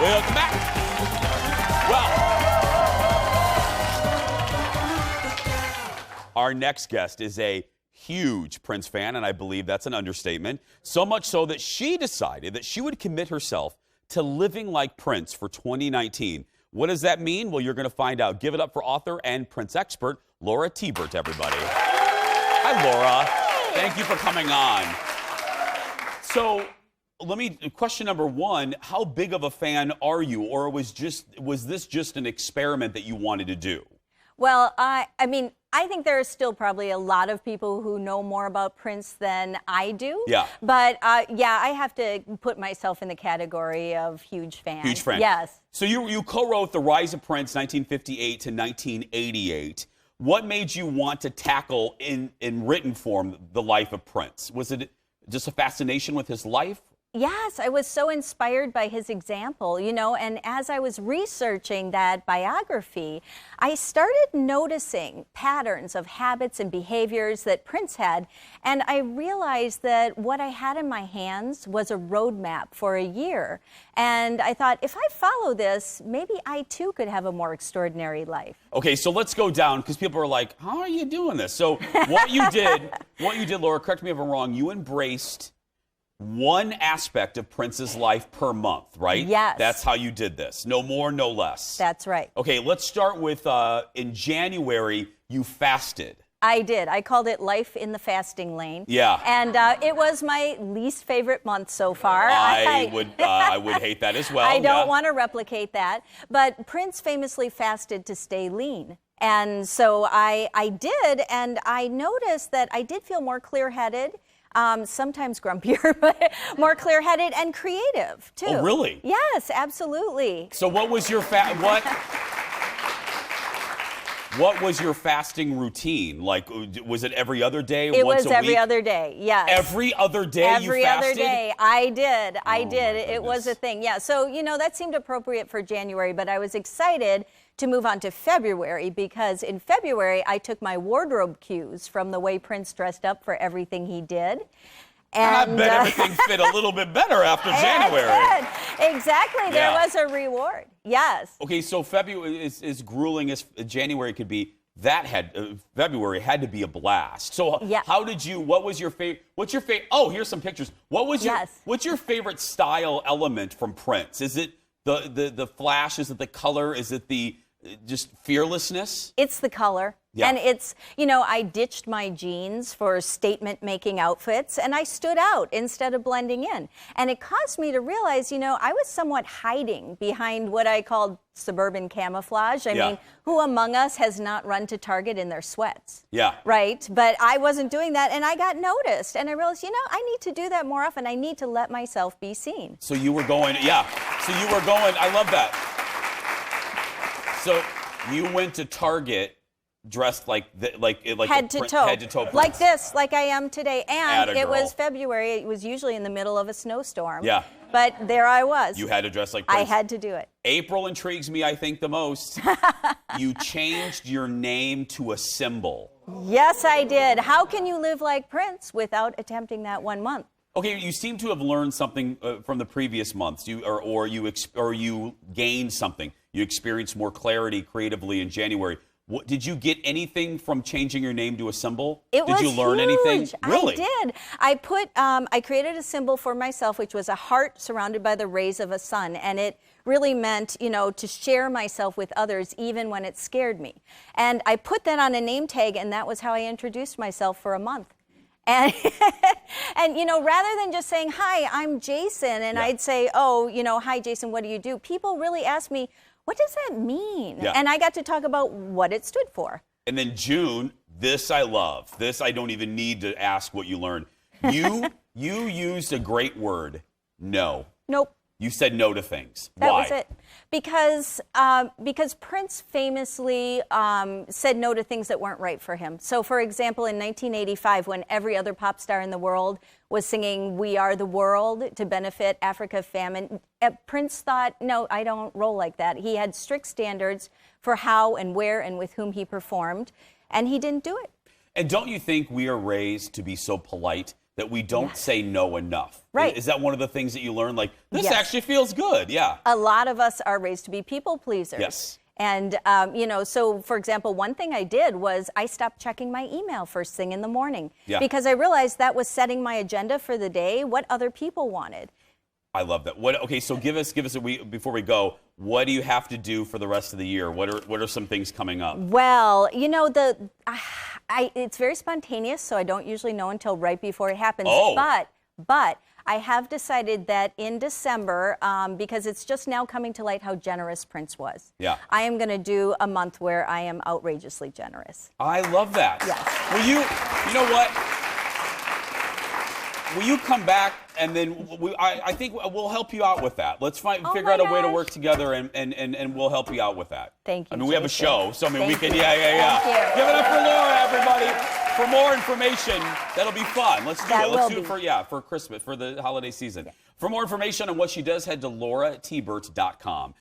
Welcome back. Well, our next guest is a huge Prince fan, and I believe that's an understatement. So much so that she decided that she would commit herself to living like Prince for 2019. What does that mean? Well, you're going to find out. Give it up for author and Prince expert, Laura T Burt, everybody. Hi, Laura. Thank you for coming on. So, question number one, how big of a fan are you? Or was this just an experiment that you wanted to do? Well, I think there are still probably a lot of people who know more about Prince than I do. Yeah. But, I have to put myself in the category of huge fan. Huge fan. Yes. So you co-wrote The Rise of Prince, 1958 to 1988. What made you want to tackle in written form the life of Prince? Was it just a fascination with his life? Yes, I was so inspired by his example, and as I was researching that biography, I started noticing patterns of habits and behaviors that Prince had, and I realized that what I had in my hands was a roadmap for a year. And I thought, if I follow this, maybe I too could have a more extraordinary life. Okay, so let's go down, because people are like, how are you doing this? So what you did, Laura, correct me if I'm wrong, you embraced one aspect of Prince's life per month, right? Yes. That's how you did this. No more, no less. That's right. Okay, let's start with, in January, you fasted. I did. I called it Life in the Fasting Lane. Yeah. And it was my least favorite month so far. I would hate that as well. I don't want to replicate that. But Prince famously fasted to stay lean. And so I did, and I noticed that I did feel more clear-headed. Sometimes grumpier, but more clear-headed and creative, too. Oh, really? Yes, absolutely. So what was your what was your fasting routine? Like, was it every other day, once a week? It was every other day, yes. Every other day you fasted? Every other day. I did. It was a thing, yeah. So, that seemed appropriate for January, but I was excited to move on to February, because in February I took my wardrobe cues from the way Prince dressed up for everything he did. And I bet everything fit a little bit better after January. Exactly. Yeah. There was a reward. Yes. Okay, so February is as grueling as January could be. February had to be a blast. So how did you? What was your favorite? What's your favorite? Oh, here's some pictures. What's your favorite style element from Prince? Is it the flash? Is it the color? Is it the just fearlessness? It's the color. Yeah. And it's, I ditched my jeans for statement-making outfits, and I stood out instead of blending in. And it caused me to realize, I was somewhat hiding behind what I called suburban camouflage. I mean, who among us has not run to Target in their sweats? Yeah. Right? But I wasn't doing that, and I got noticed. And I realized, I need to do that more often. I need to let myself be seen. So you were going, I love that. So you went to Target dressed like head to toe, like this, like I am today. And it was February. It was usually in the middle of a snowstorm. Yeah. But there I was. You had to dress like Prince. I had to do it. April intrigues me, I think, the most. You changed your name to a symbol. Yes, I did. How can you live like Prince without attempting that 1 month? Okay, you seem to have learned something from the previous months, or you gained something. You experienced more clarity creatively in January. Did you get anything from changing your name to a symbol? Did you learn anything? Really? I did. I created a symbol for myself, which was a heart surrounded by the rays of a sun, and it really meant, to share myself with others even when it scared me. And I put that on a name tag, and that was how I introduced myself for a month. And, rather than just saying, hi, I'm Jason, and I'd say, oh, hi, Jason, what do you do? People really ask me, what does that mean? Yeah. And I got to talk about what it stood for. And then June, this I love. This I don't even need to ask what you learned. You used a great word, no. Nope. You said no to things. That Why? was it. Because Prince famously said no to things that weren't right for him. So, for example, in 1985, when every other pop star in the world was singing "We Are the World" to benefit Africa famine, Prince thought, no, I don't roll like that. He had strict standards for how and where and with whom he performed, and he didn't do it. And don't you think we are raised to be so polite that we don't say no enough. Right. Is that one of the things that you learned? Like, this Yes. actually feels good. Yeah. A lot of us are raised to be people pleasers. Yes. And, so for example, one thing I did was I stopped checking my email first thing in the morning because I realized that was setting my agenda for the day, what other people wanted. I love that. Okay, so give us before we go, what do you have to do for the rest of the year? What are some things coming up? Well, it's very spontaneous, so I don't usually know until right before it happens. Oh. But I have decided that in December, because it's just now coming to light how generous Prince was. Yeah. I am going to do a month where I am outrageously generous. I love that. Yes. Will you know what? Will you come back and then I think we'll help you out with that. Let's figure out a way to work together and we'll help you out with that. Thank you. I mean, we have a show, so I mean, we can, Thank you. yeah. Thank you. Give it up for Laura, everybody. For more information, that'll be fun. Let's do it. Let's do it for Christmas, for the holiday season. Yeah. For more information on what she does, head to lauratburt.com.